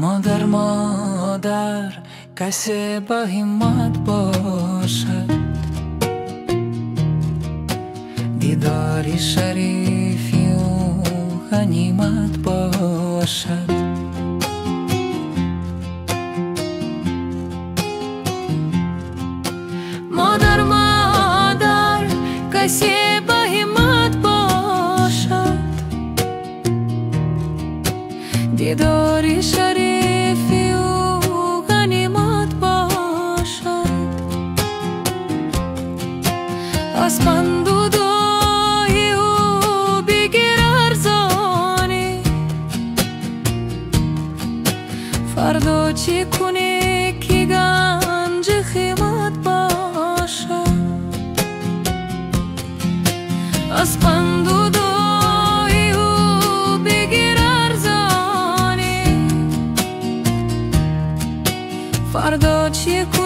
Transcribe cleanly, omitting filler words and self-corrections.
مادر کسی با همت باشد، دیداری شریفی و غنیمت باشد. مادر کسی با همت باشد، دیداری شریفی و غنیمت باشد. از پند و دعای او بگیر ارزانی، فردا چی کنی که گنج خیمت باشد. از پند و دعای او بگیر ارزانی، فردا چی کنی